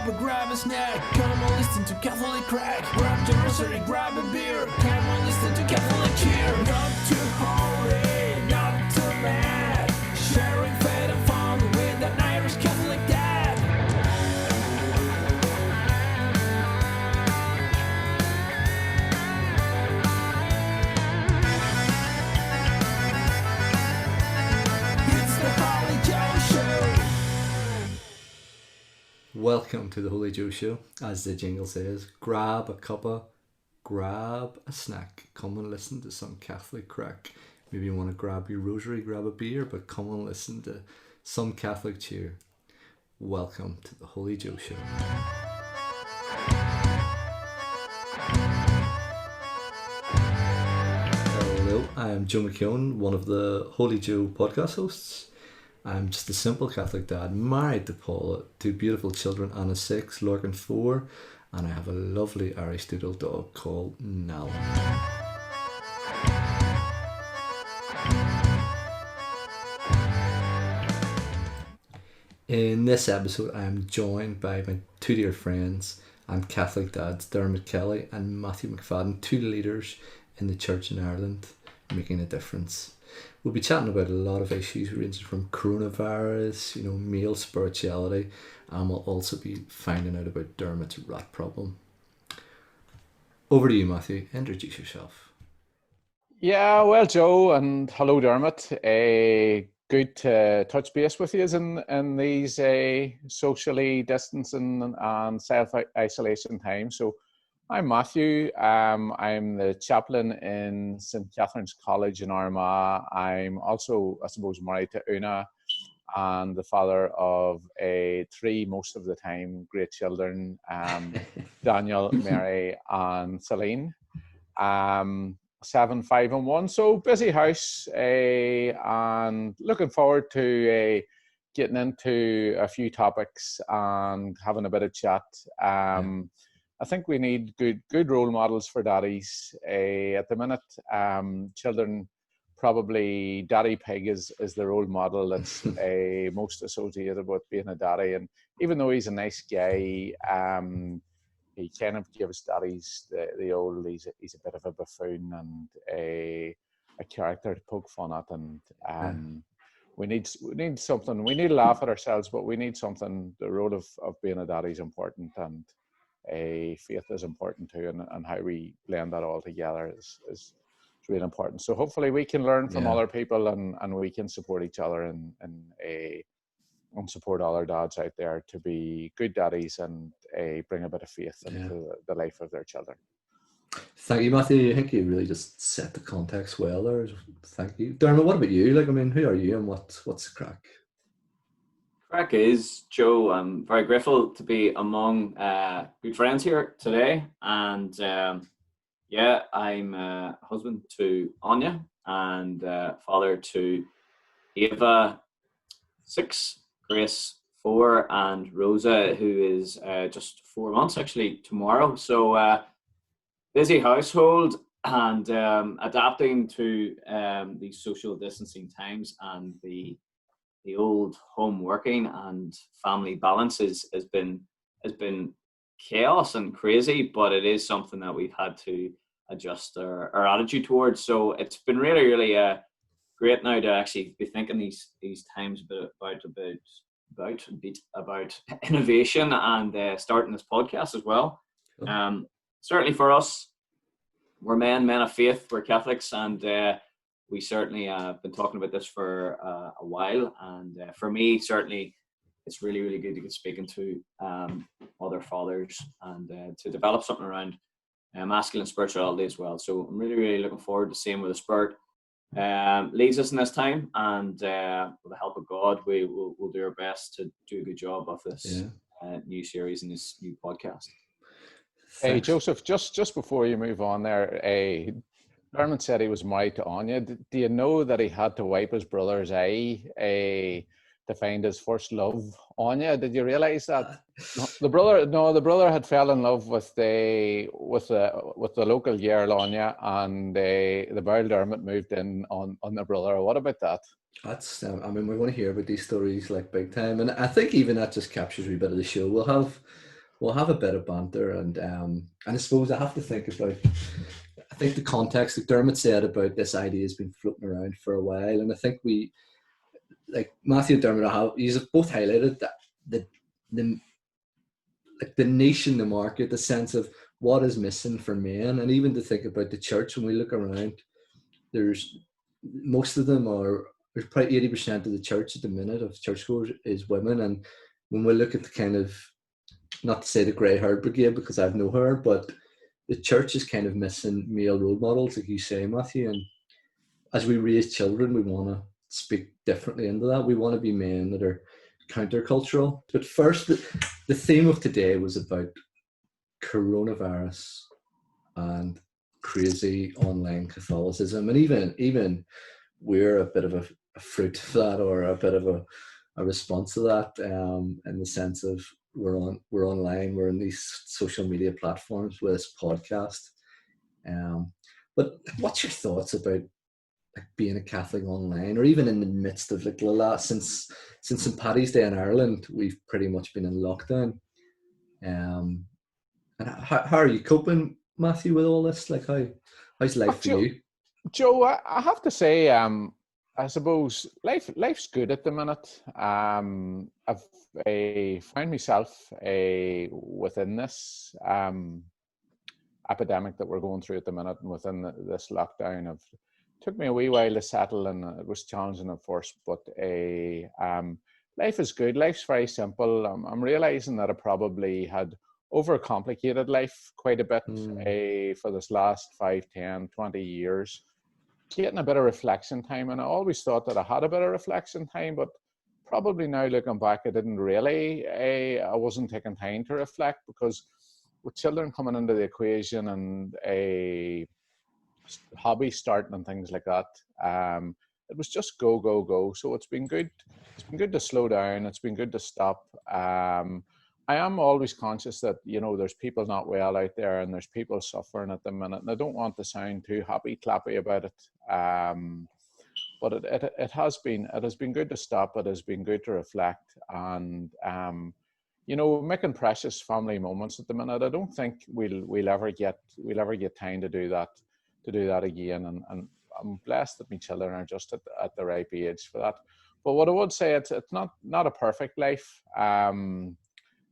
grab a snack. Come on, listen to Catholic crack. Grab your rosary, grab a beer. Come on, listen to Catholic cheer. Not too holy, not too mad. Sharing faith and fun with an Irish Catholic dad. It's the Holy Joe Show. Welcome to the Holy Joe Show. As the jingle says, grab a cuppa, grab a snack, come and listen to some Catholic crack. Maybe you want to grab your rosary, grab a beer, but come and listen to some Catholic cheer. Welcome to the Holy Joe Show. Hello, I'm Joe McKeown, one of the Holy Joe podcast hosts. I'm just a simple Catholic dad, married to Paula, two beautiful children, Anna 6, Lorcan 4, and I have a lovely Irish doodle dog called Nala. In this episode, I am joined by my two dear friends and Catholic dads, Dermot Kelly and Matthew McFadden, two leaders in the church in Ireland, making a difference. We'll be chatting about a lot of issues ranging from coronavirus, male spirituality, and we'll also be finding out about Dermot's rat problem. Over to you, Matthew. Introduce yourself. Yeah, well, Joe, and hello, Dermot. Good to touch base with you in these socially distancing and self-isolation times. So I'm Matthew. I'm the chaplain in St. Catherine's College in Armagh. I'm also, I suppose, married to Una and the father of three, most of the time, great children, Daniel, Mary, and Celine. 7, 5, and 1. So busy house, and looking forward to getting into a few topics and having a bit of chat. I think we need good role models for daddies. At the minute, children probably Daddy Pig is the role model that's most associated with being a daddy. And even though he's a nice guy, he kind of gives daddies the old he's a bit of a buffoon and a character to poke fun at. And we need something. We need to laugh at ourselves, but we need something. The role of being a daddy is important, and faith is important too, and how we blend that all together is really important. So hopefully we can learn from other people, and we can support each other and support other dads out there to be good daddies and bring a bit of faith into the life of their children. Thank you, Matthew. I think you really just set the context well there. Thank you. Dermot, what about you? Who are you and what's the crack? Crack is, Joe, I'm very grateful to be among good friends here today. And I'm a husband to Anya and father to Ava 6, Grace 4, and Rosa, who is just 4 months actually tomorrow. So busy household and adapting to these social distancing times and the old home working and family balance has been chaos and crazy, but it is something that we've had to adjust our attitude towards. So it's been really great now to actually be thinking these times about innovation and starting this podcast as well. Cool. Certainly for us, we're men of faith, we're Catholics, and we certainly have been talking about this for a while. And for me, certainly, it's really good to get speaking to other fathers and to develop something around masculine spirituality as well. So I'm really looking forward to seeing where the Spirit leads us in this time. And with the help of God, we'll do our best to do a good job of this new series and this new podcast. Hey, Joseph, just before you move on there, Dermot said he was married to Anya. Do you know that he had to wipe his brother's eye to find his first love, Anya? Did you realise that? The brother had fell in love with the local girl, Anya, and the Beryl Dermot moved in on the brother. What about that? That's, we're going to hear about these stories like big time, and I think even that just captures a bit of the show. We'll have we'll have a bit of banter, and I suppose I have to think about. I think the context that Dermot said about this idea has been floating around for a while, and I think we, like Matthew and Dermot, have both highlighted that the like the niche in the market, the sense of what is missing for men, and even to think about the church. When we look around, there's most of them are. There's probably 80% of the church at the minute of churchgoers is women, and when we look at the kind of, not to say the grey haired brigade because I've no hair, but the church is kind of missing male role models, like you say, Matthew. And as we raise children, we want to speak differently into that. We want to be men that are countercultural. But first, the theme of today was about coronavirus and crazy online Catholicism, and even we're a bit of a fruit of that, or a bit of a response to that, in the sense of we're online, we're in these social media platforms with this podcast. But what's your thoughts about like being a Catholic online, or even in the midst of like the last since St. Paddy's Day in Ireland, we've pretty much been in lockdown. And how are you coping, Matthew, with all this? Like how's life for you? Joe, I have to say, I suppose life's good at the minute. I've found myself within this epidemic that we're going through at the minute, and within this lockdown. Took me a wee while to settle, and it was challenging at first, but life is good. Life's very simple. I'm realizing that I probably had overcomplicated life quite a bit for this last 5, 10, 20 years. Getting a bit of reflection time, and I always thought that I had a bit of reflection time, but probably now looking back, I didn't really. I wasn't taking time to reflect, because with children coming into the equation and a hobby starting and things like that, it was just go, go, go. So it's been good. It's been good to slow down. It's been good to stop. I am always conscious that, there's people not well out there, and there's people suffering at the minute, and I don't want to sound too happy clappy about it. But it has been good to stop. It has been good to reflect, and making precious family moments at the minute. I don't think we'll ever get time to do that again. And I'm blessed that my children are just at the ripe age for that. But what I would say, it's not a perfect life.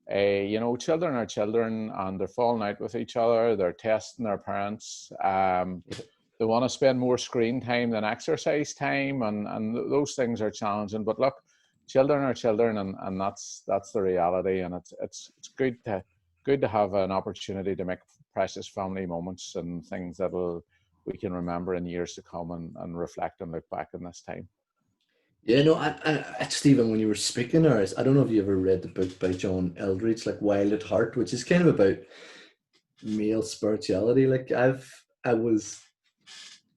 Children are children, and they're falling out with each other. They're testing their parents. They want to spend more screen time than exercise time, and those things are challenging. But look, children are children, and that's the reality. And it's good to have an opportunity to make precious family moments and things that we can remember in years to come, and reflect and look back on this time. Yeah, no, I Stephen, when you were speaking there, I don't know if you ever read the book by John Eldridge, like Wild at Heart, which is kind of about male spirituality. Like I was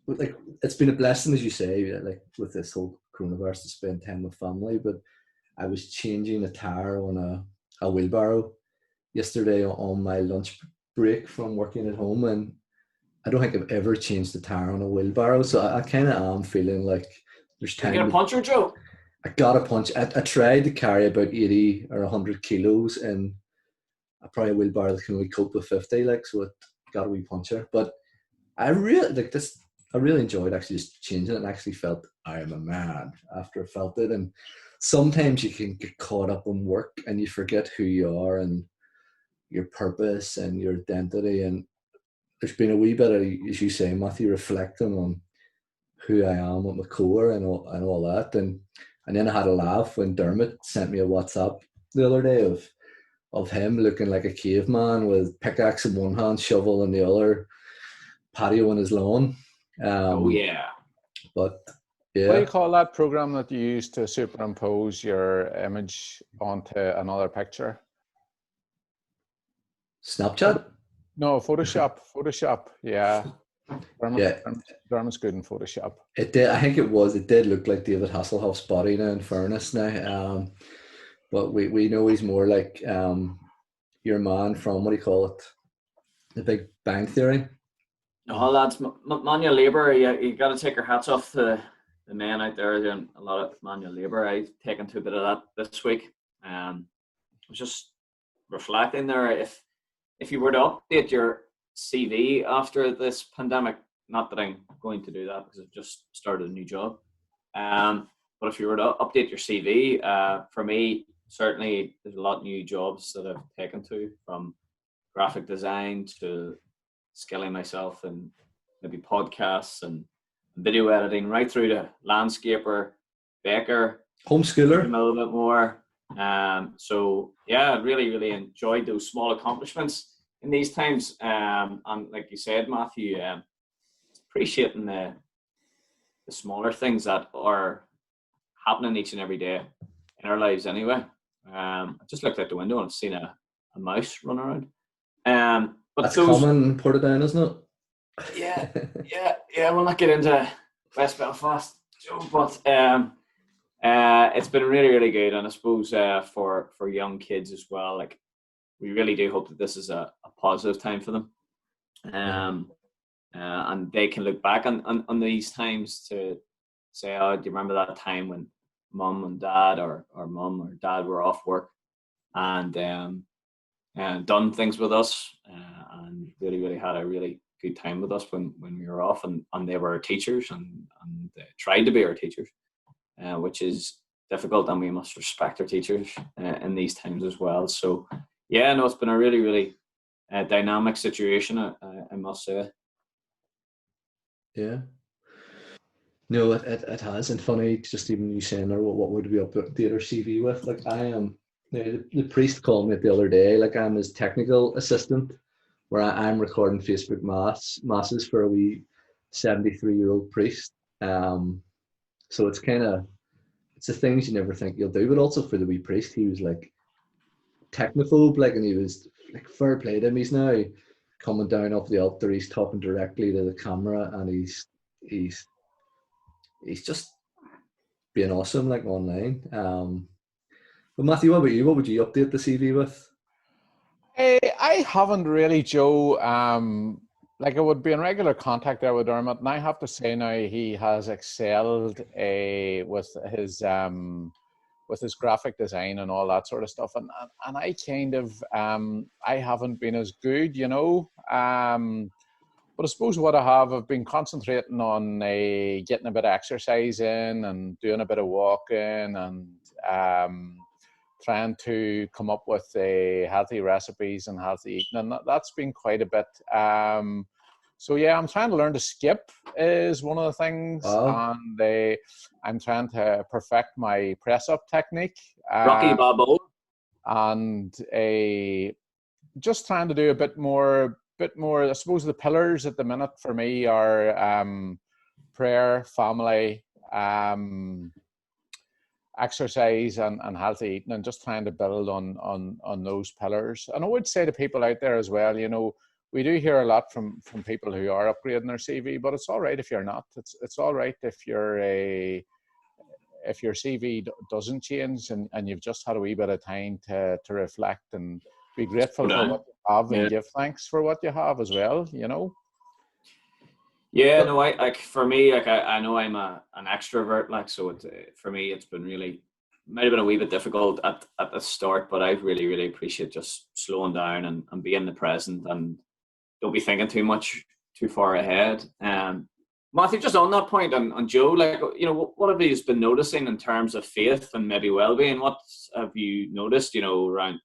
like, it's been a blessing, as you say, like with this whole coronavirus, to spend time with family. But I was changing a tire on a wheelbarrow yesterday on my lunch break from working at home, and I don't think I've ever changed a tire on a wheelbarrow. So I kind of am feeling like there's time. Did you get a puncher, Joe? I got a punch. I tried to carry about 80 or 100 kilos in probably a wheelbarrow that can only cope with 50, like, so it got a wee puncher. But I really like this. I really enjoyed actually just changing it, and actually felt I am a man after I felt it. And sometimes you can get caught up in work and you forget who you are and your purpose and your identity. And there's been a wee bit of, as you say, Matthew, reflecting on who I am at my core and all that. And then I had a laugh when Dermot sent me a WhatsApp the other day of him looking like a caveman with pickaxe in one hand, shovel in the other, patio on his lawn. Oh yeah. But yeah. What do you call that program that you use to superimpose your image onto another picture? Snapchat? No, Photoshop. Photoshop. Yeah. Dermot's good in Photoshop. It did. I think it did look like David Hasselhoff's body now, in fairness now. But we know he's more like your man from, what do you call it? The Big Bang Theory. Oh, lads, manual labour. You got to take your hats off to the men out there doing a lot of manual labour. I've taken to a bit of that this week. I was just reflecting there, if you were to update your CV after this pandemic, not that I'm going to do that because I've just started a new job, but if you were to update your CV, for me, certainly there's a lot of new jobs that I've taken to, from graphic design to skilling myself in maybe podcasts and video editing, right through to landscaper, baker, Homeschooler. a little bit more. So yeah, I really, really enjoyed those small accomplishments in these times. And like you said, Matthew, appreciating the smaller things that are happening each and every day in our lives anyway. I just looked out the window and I've seen a mouse run around. But That's common in Portadown, isn't it? yeah. We'll not get into West Belfast, Joe, but it's been really, really good, and I suppose for young kids as well. Like, we really do hope that this is a positive time for them, and they can look back on these times to say, "Oh, do you remember that time when mum and dad, or mum or dad, were off work and done things with us, and really, really had a really good time with us when we were off, and they were our teachers and they tried to be our teachers, which is difficult, and we must respect our teachers in these times as well." So yeah, no, it's been a really, really dynamic situation, I must say. Yeah. No, it has. And funny, just even you saying there, what would we update our CV with? Like, I am, the priest called me the other day, like I'm his technical assistant, where I'm recording Facebook masses for a wee 73-year-old priest. So it's the things you never think you'll do, but also for the wee priest, he was like technophobe, like, and he was like, fair play to him. He's now coming down off the altar, he's talking directly to the camera, and he's just being awesome, like, online. But Matthew, what about you? What would you update the CV with? I haven't really, Joe. Like, I would be in regular contact there with Dermot, and I have to say now he has excelled with his graphic design and all that sort of stuff. And I kind of I haven't been as good, you know. But I suppose what I've been concentrating on getting a bit of exercise in and doing a bit of walking and trying to come up with healthy recipes and healthy eating, and that's been quite a bit. So yeah, I'm trying to learn to skip is one of the things, and I'm trying to perfect my press-up technique. Rocky Balboa. And just trying to do a bit more. I suppose the pillars at the minute for me are prayer, family, exercise, and healthy eating, and just trying to build on those pillars. And I would say to people out there as well, you know, we do hear a lot from people who are upgrading their CV, but it's all right if you're not. It's all right if your CV doesn't change and you've just had a wee bit of time to reflect and be grateful for what you have, and give thanks for what you have as well, you know. Yeah, no, I like, for me, like, I know I'm an extrovert, like, so for me it's been really, might have been a wee bit difficult at the start, but I really, really appreciate just slowing down and being in the present, and don't be thinking too far ahead. Matthew, just on that point, on Joe, like, you know, what have you been noticing in terms of faith and maybe well-being? What have you noticed, you know, around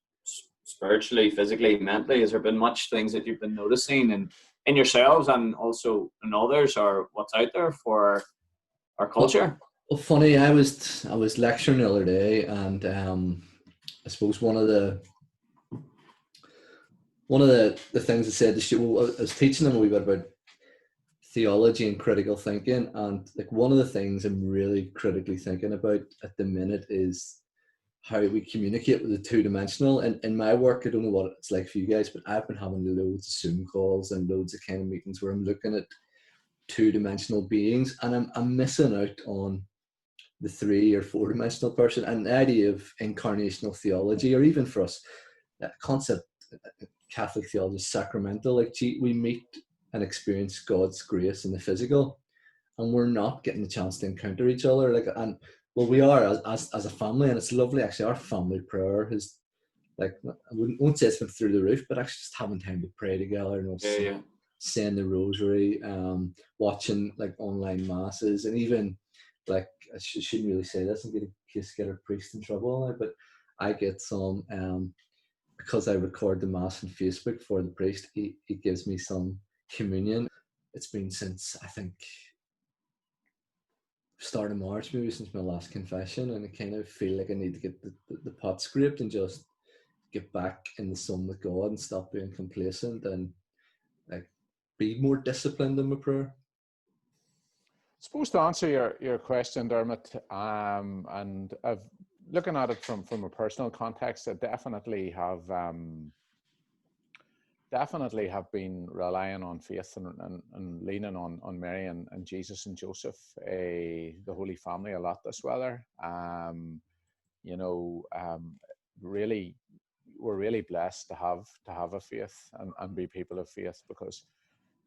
spiritually, physically, mentally? Has there been much things that you've been noticing in yourselves and also in others, or what's out there for our culture? Well, funny, I was lecturing the other day, and I suppose one of the things I said to students, I was teaching them a wee bit about theology and critical thinking, and like, one of the things I'm really critically thinking about at the minute is how we communicate with the two-dimensional. And in my work, I don't know what it's like for you guys, but I've been having loads of Zoom calls and loads of kind of meetings where I'm looking at two-dimensional beings, and I'm missing out on the 3 or 4-dimensional person. And the idea of incarnational theology, or even for us, that concept, Catholic theology, is sacramental. Like, we meet and experience God's grace in the physical, and we're not getting the chance to encounter each other. Like, and well, we are as a family, and it's lovely. Actually, our family prayer has like won't say it's been through the roof, but actually just having time to pray together and Yeah, yeah. saying the rosary, watching like online masses, and even like I shouldn't really say this and get a priest in trouble now, but I get some because I record the mass on Facebook for the priest. He gives me some communion. It's been since I think start of March, maybe since my last confession, and I kind of feel like I need to get the pot scraped and just get back in the sun with God and stop being complacent and like be more disciplined in my prayer. Suppose to answer your question, Dermot, and I've looking at it from a personal context, I definitely have been relying on faith and leaning on Mary and Jesus and Joseph, the Holy Family a lot this weather. Really, we're really blessed to have a faith and be people of faith, because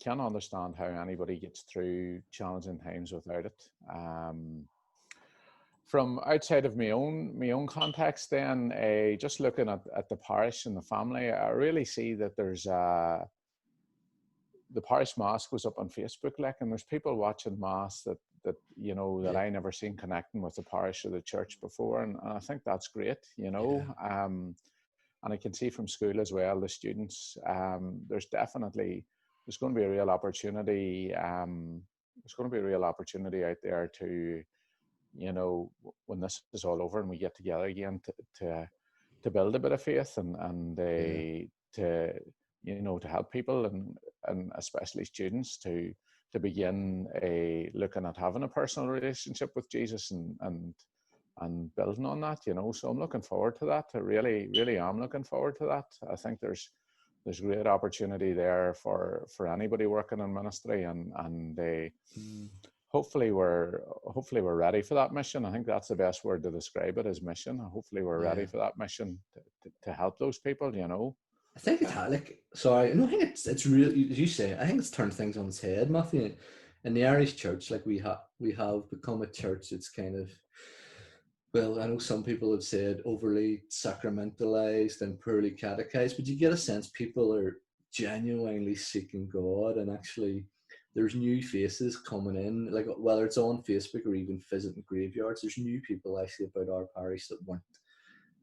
can't understand how anybody gets through challenging times without it. From outside of my own context, then just looking at the parish and the family, I really see that there's the parish mass goes up on Facebook, like, and there's people watching mass that that I never seen connecting with the parish or the church before, and I think that's great, and I can see from school as well, the students, there's going to be a real opportunity. There's going to be a real opportunity out there to, when this is all over and we get together again, to build a bit of faith and to help people and especially students to begin looking at having a personal relationship with Jesus and building on that. So I'm looking forward to that. I really, really am looking forward to that. I think there's great opportunity there for anybody working in ministry, and hopefully we're ready for that mission. I think that's the best word to describe it, is mission. Hopefully we're ready for that mission to help those people. I think it's sorry. No, I think it's really, as you say, I think it's turned things on its head, Matthew. In the Irish church, like we have become a church that's kind of, well, I know some people have said overly sacramentalized and poorly catechized, but you get a sense people are genuinely seeking God, and actually there's new faces coming in, like whether it's on Facebook or even visiting graveyards, there's new people I see about our parish that weren't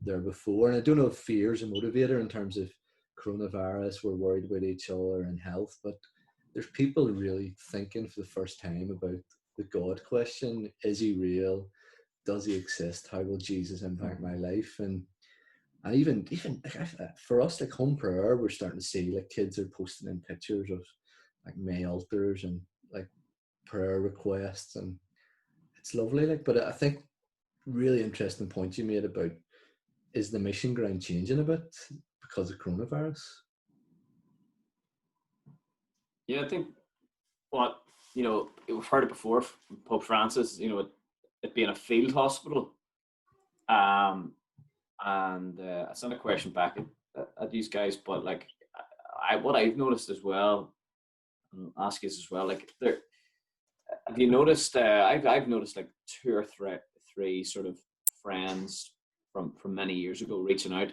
there before. And I don't know if fear is a motivator in terms of coronavirus, we're worried about each other and health, but there's people really thinking for the first time about the God question. Is he real? Does he exist? How will Jesus impact my life? And even for us, like home prayer, we're starting to see like kids are posting in pictures of like May altars and like prayer requests, and it's lovely. Like, but I think really interesting point you made about, is the mission ground changing a bit because of coronavirus? Yeah, I think we've heard it before from Pope Francis, it being a field hospital. And I sent a question back at these guys, but like what I've noticed as well, and I'll ask you as well, like have you noticed, I've noticed like two or three sort of friends from many years ago reaching out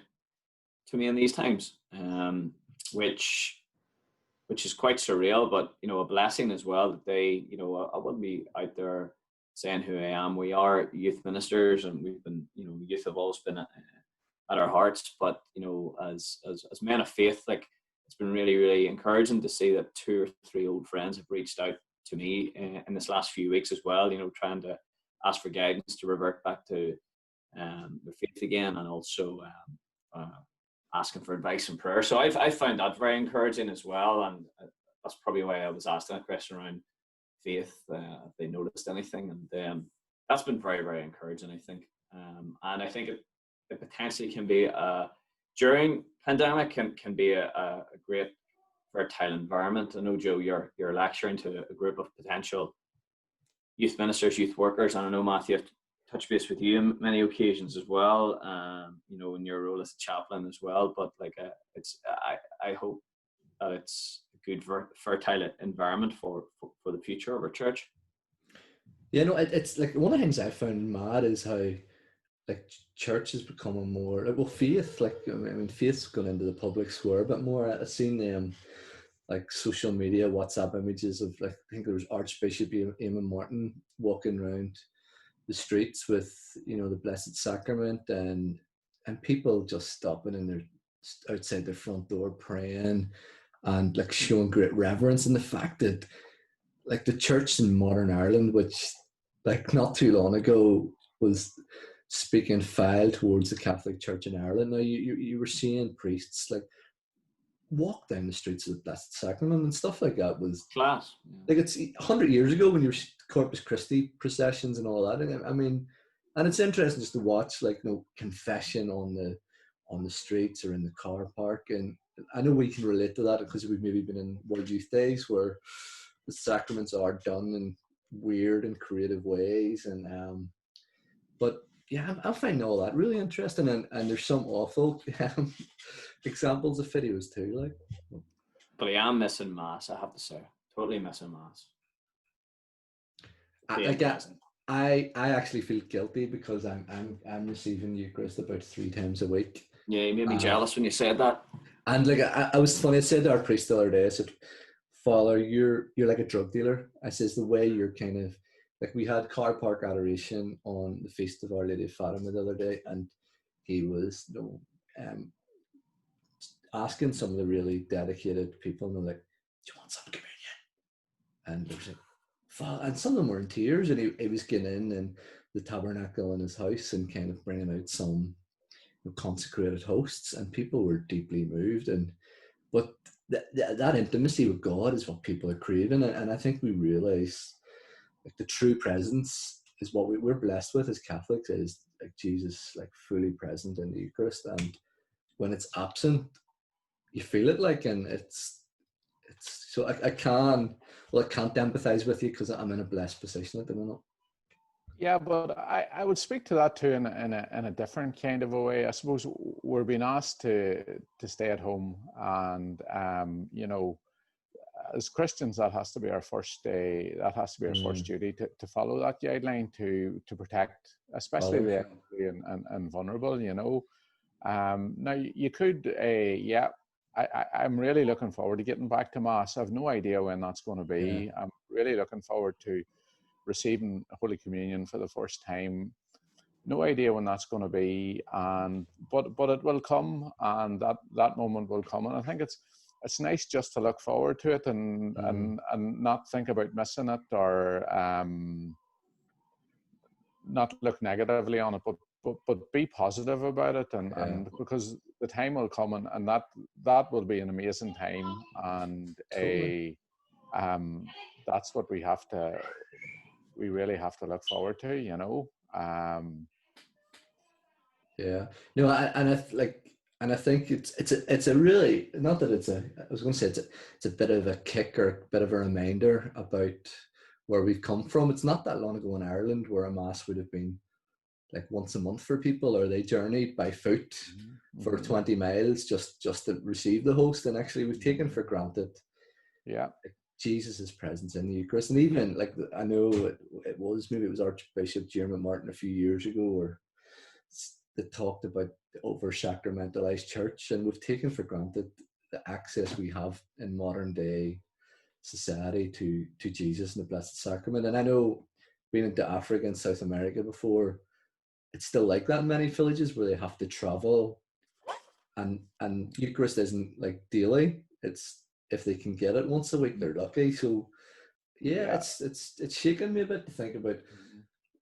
to me in these times, which is quite surreal, but a blessing as well, that they, I wouldn't be out there saying who I am. We are youth ministers, and we've been, youth have always been at our hearts, but as men of faith, like, it's been really, really encouraging to see that 2 or 3 old friends have reached out to me in this last few weeks as well, trying to ask for guidance to revert back to their faith again, and also asking for advice and prayer. So I found that very encouraging as well, and that's probably why I was asking a question around faith, if they noticed anything, and that's been very, very encouraging, I think. And I think it potentially can be during pandemic can be a great fertile environment. I know, Joe, you're lecturing to a group of potential youth ministers, youth workers, and I know, Matthew, I've touched base with you on many occasions as well, in your role as a chaplain as well, but like I hope that it's a good fertile environment for the future of our church. Yeah, no, it's like one of the things I found mad is how like church is becoming more like, well, faith, like I mean faith's gone into the public square a bit more. I've seen like social media WhatsApp images of, like, I think there was Archbishop Eamon Martin walking around the streets with, you know, the Blessed Sacrament, and people just stopping in their outside their front door praying and like showing great reverence. And the fact that like the church in modern Ireland, which like not too long ago was speaking foul towards the Catholic Church in Ireland, now you were seeing priests like walk down the streets of the Blessed Sacrament and stuff like that. Was Class. like, it's 100 years ago when you were Corpus Christi processions and all that. And I mean, and it's interesting just to watch, like, you know, confession on the streets or in the car park. And I know we can relate to that because we've maybe been in World Youth Days where the sacraments are done in weird and creative ways. And but yeah, I find all that really interesting. And there's some awful examples of videos too, like. But I am missing mass, I have to say. Totally missing mass. I actually feel guilty because I'm receiving Eucharist about 3 times a week. Yeah, you made me jealous when you said that. And like I was funny, I said to our priest the other day, I said, Father, you're like a drug dealer. I says, the way you're kind of like, we had car park adoration on the Feast of Our Lady of Fatima the other day, and he was, you know, asking some of the really dedicated people, and they're like, do you want some communion? And there's like, and some of them were in tears, and he was getting in the tabernacle in his house and kind of bringing out some, you know, consecrated hosts, and people were deeply moved. But that intimacy with God is what people are craving, and I think we realize like the true presence is what we're blessed with as Catholics, is like Jesus like fully present in the Eucharist, and when it's absent, you feel it, like, and it's so I can't empathize with you because I'm in a blessed position at the minute. Yeah, but I would speak to that too in a different kind of a way. I suppose we're being asked to stay at home, and you know, as Christians, that has to be our first first duty to follow that guideline to protect, especially the elderly and vulnerable. You know, now you could, yeah. I'm really looking forward to getting back to Mass. I've no idea when that's going to be. Yeah. I'm really looking forward to receiving Holy Communion for the first time. No idea when that's going to be, and but it will come, and that moment will come. And I think it's nice just to look forward to it and not think about missing it, or not look negatively on it, but be positive about it, and because the time will come, and that will be an amazing time, and totally. That's what we really have to look forward to, you know. Yeah, no, I think it's a really, not that it's a, I was going to say it's a bit of a kick or a bit of a reminder about where we've come from. It's not that long ago in Ireland where a mass would have been like once a month for people, or they journeyed by foot for 20 miles just to receive the host. And actually we've taken for granted Jesus' presence in the Eucharist. And even like, I know it was Archbishop Dermot Martin a few years ago, or that talked about the over sacramentalized church, and we've taken for granted the access we have in modern day society to Jesus and the Blessed Sacrament. And I know, being into Africa and South America before, it's still like that in many villages where they have to travel, and Eucharist isn't like daily. It's, if they can get it once a week, they're lucky. So it's shaking me a bit to think about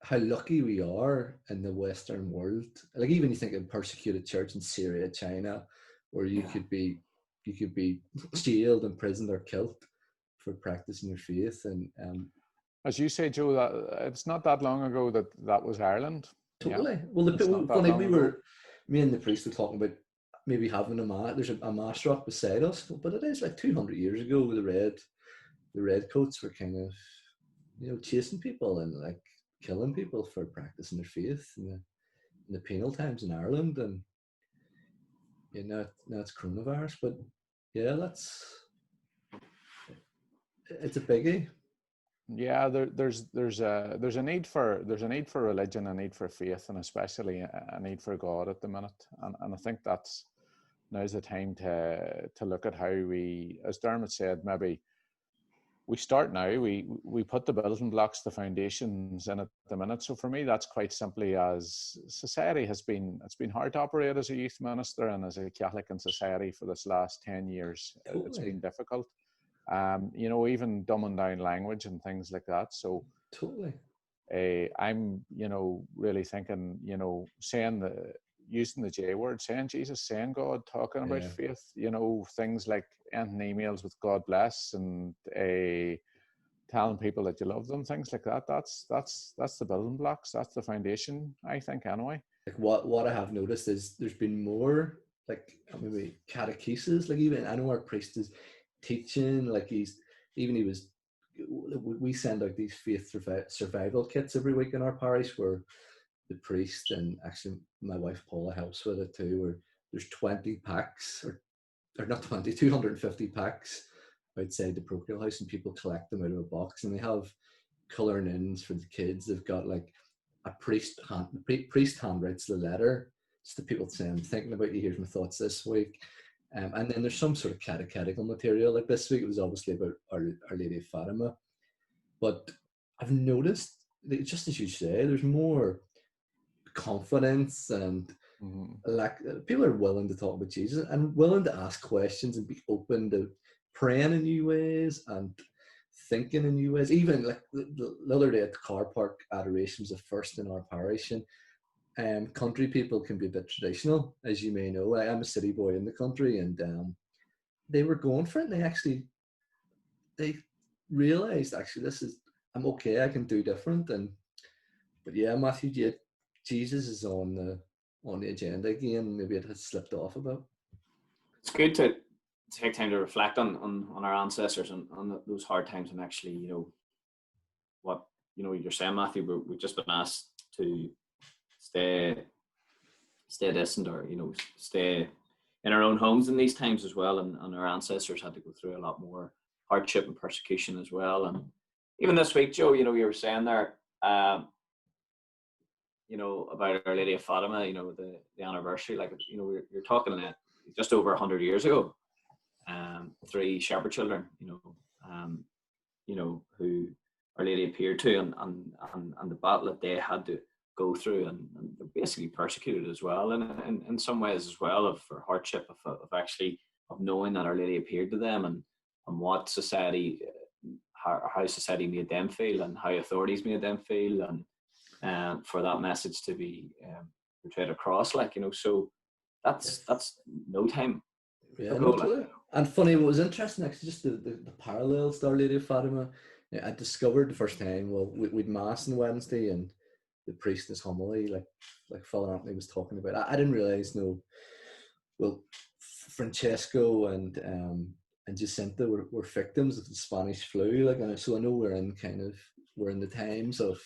how lucky we are in the Western world. Like, even you think of persecuted church in Syria, China, where you could be jailed, imprisoned, or killed for practicing your faith. And as you say, Joe, that it's not that long ago that was Ireland. Totally. Yeah. Well, me and the priest were talking about maybe having there's a mass rock beside us, but it is like 200 years ago. The redcoats were kind of, you know, chasing people and like killing people for practicing their faith in the penal times in Ireland. And you know, now it's coronavirus, but yeah, it's a biggie. Yeah, there's a need for religion, a need for faith, and especially a need for God at the minute. And I think now's the time to look at how we, as Dermot said, maybe we start now. We put the building blocks, the foundations in at the minute. So for me, that's quite simply as society it's been hard to operate as a youth minister and as a Catholic in society for this last 10 years. It's Totally. been difficult. Even dumbing down language and things like that. So Totally. I'm, really thinking, using the J word, saying Jesus, saying God, talking about Yeah. faith, things like ending emails with God bless and telling people that you love them, things like that. That's the building blocks. That's the foundation, I think, anyway. Like what I have noticed is there's been more like maybe catechesis. Like even I know our priest is teaching. Like he was. We send out these faith survival kits every week in our parish where the priest and actually my wife Paula helps with it too. Where there's 20 packs or not 20, 250 packs outside the parochial house, and people collect them out of a box, and they have colouring ins for the kids. They've got like a priest handwrites the letter just to people saying, I'm thinking about you, here's my thoughts this week. And then there's some sort of catechetical material. Like this week it was obviously about Our Lady of Fatima. But I've noticed, just as you say, there's more confidence and like people are willing to talk about Jesus and willing to ask questions and be open to praying in new ways and thinking in new ways. Even like the other day at the car park, adoration was the first in our parish, and country people can be a bit traditional, as you may know. I'm a city boy in the country, and they were going for it, and they realized actually I'm okay, I can do different. But yeah, Matthew, Jesus is on the agenda again. Maybe it has slipped off a bit. It's good to take time to reflect on our ancestors and on those hard times, and actually, what you're saying, Matthew. We've just been asked to stay distant, or stay in our own homes in these times as well. And our ancestors had to go through a lot more hardship and persecution as well. And even this week, Joe, you were saying there, about Our Lady of Fatima, the anniversary. Like, you're talking just over 100 years ago. 3 shepherd children, who Our Lady appeared to, and the battle that they had to go through, and they're basically persecuted as well, and in some ways as well, for hardship of knowing that Our Lady appeared to them, and what society, how society made them feel, and how authorities made them feel, and for that message to be portrayed across, so that's no time. Yeah, no, totally. And funny, what was interesting actually, just the parallels to Our Lady of Fatima. I discovered the first time, we'd mass on Wednesday, and the priest in his homily, like Father Anthony was talking about. I didn't realize, Francesco and Jacinta were victims of the Spanish flu. So I know we're in the times of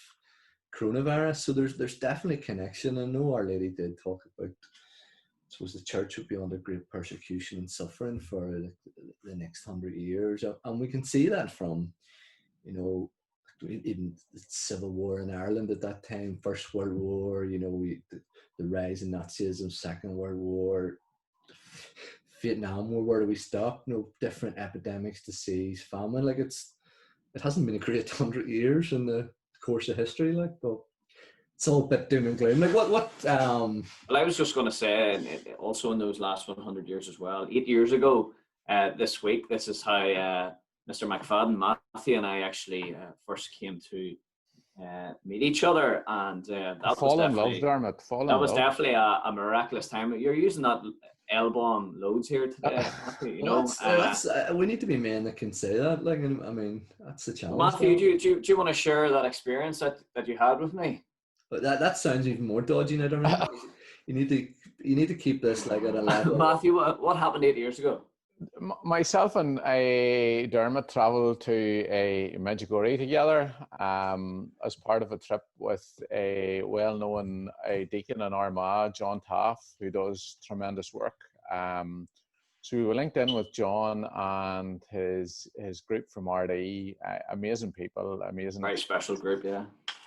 coronavirus. So there's definitely connection. I know Our Lady did talk about, I suppose, the church would be under great persecution and suffering for the next 100 years, and we can see that from, even the civil war in Ireland at that time, First World War, the rise in Nazism, Second World War, Vietnam War. Where do we stop? Different epidemics, disease, famine. It hasn't been a great 100 years in the course of history, but it's all a bit doom and gloom. Well, I was just going to say, also in those last 100 years as well, 8 years ago this week, this is how Mr. McFadden, Matthew, and I actually first came to meet each other, and that fall in love, Dermot. That was definitely a miraculous time. You're using that L-bomb loads here today, Matthew, we need to be men that can say that. That's the challenge. Matthew, do you want to share that experience that you had with me? But that sounds even more dodgy now, Dermot. You need to keep this at a level. Matthew, what happened 8 years ago? Myself and Dermot travelled to Medjugorje together as part of a trip with a well-known deacon in Armagh, John Taff, who does tremendous work. So we were linked in with John and his group from RD. Amazing people, amazing. Very special group, yeah.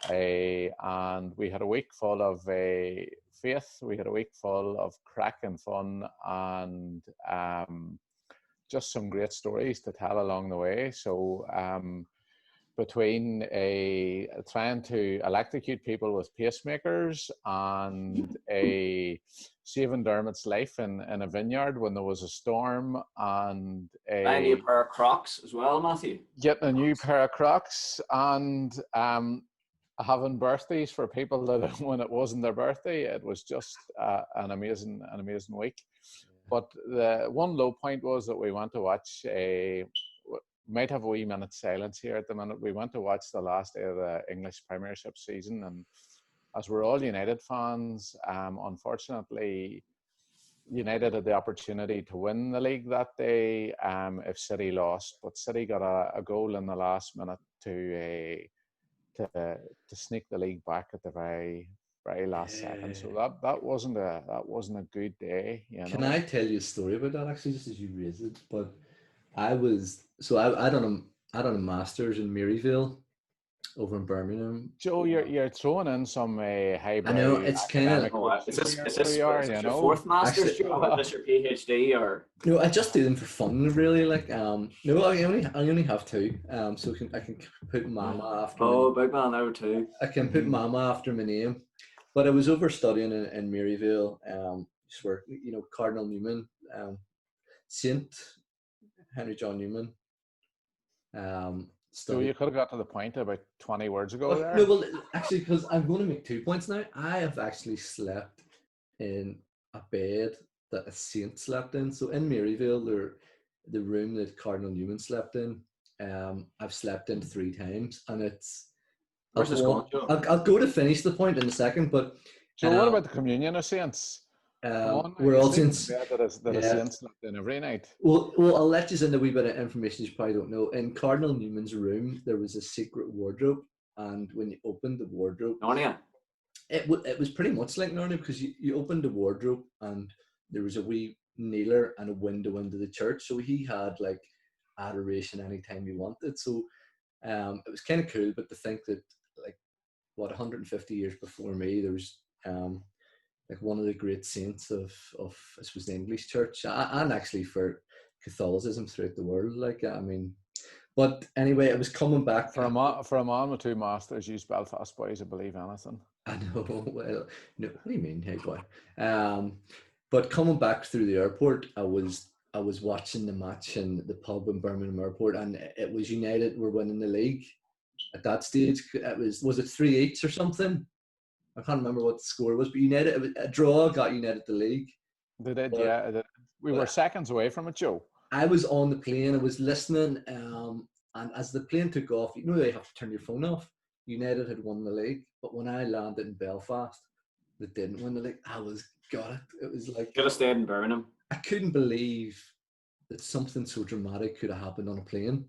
And we had a week full of faith. We had a week full of crack and fun, and just some great stories to tell along the way. So between trying to electrocute people with pacemakers and saving Dermot's life in a vineyard when there was a storm, and Buying you a pair of Crocs as well, Matthew. getting a new pair of Crocs, and having birthdays for people that when it wasn't their birthday, it was just an amazing week. But the one low point was that we went to watch might have a wee minute silence here at the minute. We went to watch the last day of the English Premiership season, and as we're all United fans, unfortunately, United had the opportunity to win the league that day if City lost, but City got a goal in the last minute to sneak the league back at the very last second. So that wasn't a good day. You know? Can I tell you a story about that actually, just as you raised it? But I done a master's in Maryville over in Birmingham. Joe, you're throwing in some highbrow. I know it's kind of. Is this your fourth master's, Joe? Or is this your PhD or? No, I just do them for fun, really. Like, no, I only have two. So I can put Mama after. Oh, big man, number two. I can put Mama after my name, but I was over studying in Maryville. Just where Cardinal Newman, Saint Henry John Newman. So you could have got to the point about 20 words ago there. No, well, actually, because I'm going to make 2 points now. I have actually slept in a bed that a saint slept in. So in Maryville, the room that Cardinal Newman slept in, I've slept in 3 times, and it's. Where's this going, Joe? I'll go to finish the point in a second, but. So what about the communion of saints? We're all saints. That a saint slept in every night. Well, I'll let you in a wee bit of information you probably don't know. In Cardinal Newman's room, there was a secret wardrobe, and when you opened the wardrobe, Narnia. It was pretty much like Narnia, because you opened the wardrobe and there was a wee kneeler and a window into the church. So he had like adoration anytime he wanted. So it was kind of cool. But to think that 150 years before me, there was like one of the great saints of I suppose the English church, and actually for Catholicism throughout the world. But anyway, it was coming back for a man with 2 masters. Use Belfast boys, I believe anything. I know. Well, no. What do you mean, hey boy? But coming back through the airport, I was watching the match in the pub in Birmingham Airport, and it was United were winning the league. At that stage, was it 3-8 or something? I can't remember what the score was, but United, a draw got United the league. They did, yeah. We were seconds away from it, Joe. I was on the plane, I was listening, and as the plane took off, you have to turn your phone off. United had won the league, but when I landed in Belfast, they didn't win the league. I was gutted. It was like... Could have stayed in Birmingham. I couldn't believe that something so dramatic could have happened on a plane.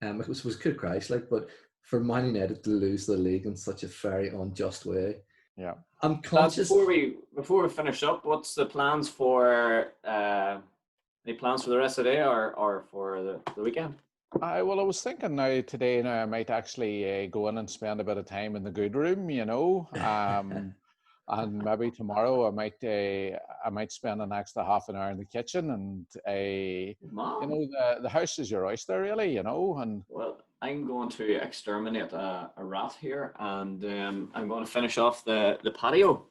It was good Christ, but for Man United to lose the league in such a very unjust way. Yeah. I'm conscious. Before we finish up, what's the plans for any plans for the rest of the day or for the weekend? I was thinking today I might actually go in and spend a bit of time in the good room, and maybe tomorrow I might spend an extra half an hour in the kitchen, and the house is your oyster, really, and. Well, I'm going to exterminate a rat here, and I'm going to finish off the patio.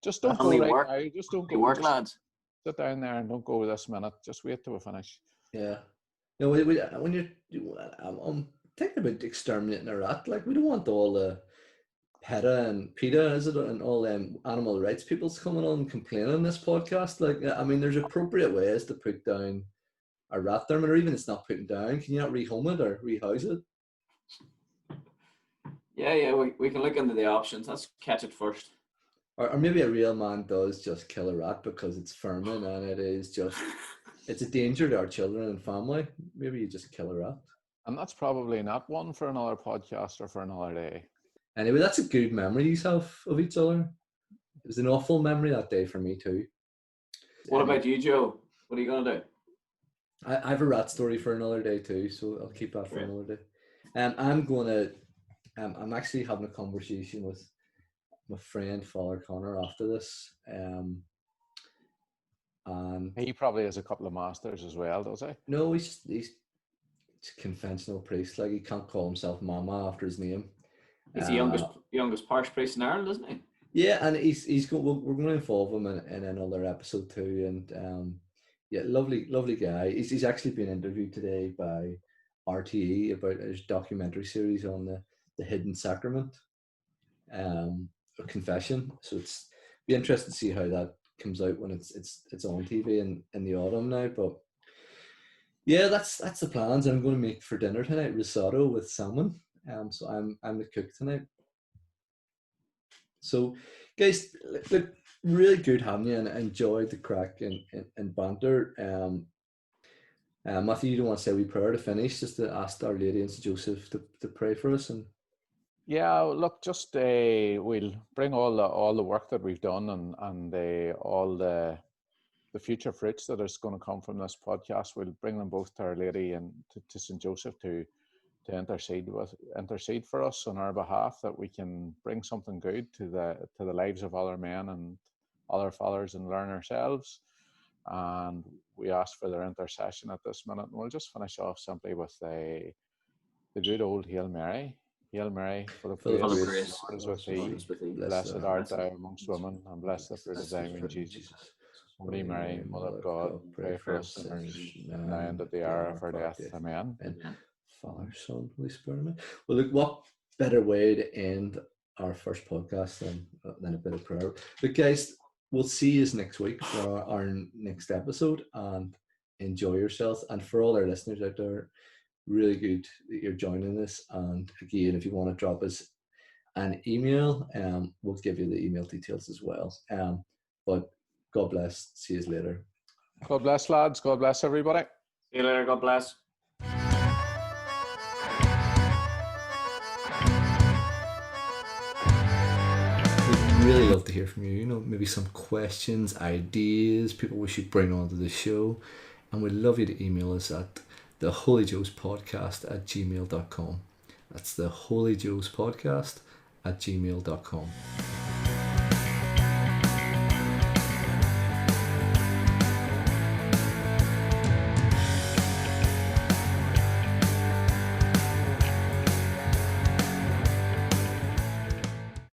Just don't go right now. Just don't go. Work, lads. Sit down there and don't go this minute. Just wait till we finish. Yeah. No, when I'm thinking about exterminating a rat. We don't want all the PETA and PETA, is it, and all them animal rights people's coming on and complaining on this podcast. There's appropriate ways to put down a rat, Dermot, or even it's not putting down. Can you not rehome it or rehouse it? Yeah, we can look into the options. Let's catch it first. Or maybe a real man does just kill a rat because it's vermin and it's a danger to our children and family. Maybe you just kill a rat. And that's probably not one for another podcast or for another day. Anyway, that's a good memory you have of each other. It was an awful memory that day for me too. What about you, Joe? What are you going to do? I have a rat story for another day too, so I'll keep that for Great. another day. I'm actually having a conversation with my friend Father Connor after this. And He probably has a couple of masters as well, does he? no, he's conventional priest. Like, he can't call himself Mama after his name. He's the youngest parish priest in Ireland, isn't he? Yeah, and he's going. We're going to involve him in another episode too. And yeah, lovely guy. He's actually been interviewed today by RTE about his documentary series on the hidden sacrament, a confession. So it's be interesting to see how that comes out when it's on TV in the autumn now. But yeah, that's the plans. I'm going to make for dinner tonight risotto with salmon. So I'm the cook tonight. So, guys, look, really good having you, and I enjoyed the crack and banter. Matthew, you don't want to say a wee prayer to finish, just to ask Our Lady and St. Joseph to pray for us? And Yeah, look, just we'll bring all the work that we've done and all the future fruits that is going to come from this podcast. We'll bring them both to Our Lady and to St. Joseph to intercede for us on our behalf, that we can bring something good to the lives of other men and other fathers and learn ourselves. And we ask for their intercession at this minute. And we'll just finish off simply with the good old Hail Mary. Hail Mary, full of Full of grace, grace, the Lord is with thee. is with thee. Blessed art thou amongst women, and blessed the fruit of thy womb, Jesus. Holy Mary, Mother of God, pray for us sinners, now and at the hour of our death. Amen. Amen. Father, Son, Holy Spirit. Amen. Well, look, what better way to end our first podcast than a bit of prayer. But guys, we'll see you next week for our next episode, and enjoy yourselves. And for all our listeners out there, really good that you're joining us. And again, if you want to drop us an email, we'll give you the email details as well. But God bless. See you later. God bless, lads. God bless everybody. See you later. God bless. We'd really love to hear from you. Maybe some questions, ideas, people we should bring onto the show. And we'd love you to email us at theholyjoespodcast@gmail.com. That's theholyjoespodcast@gmail.com.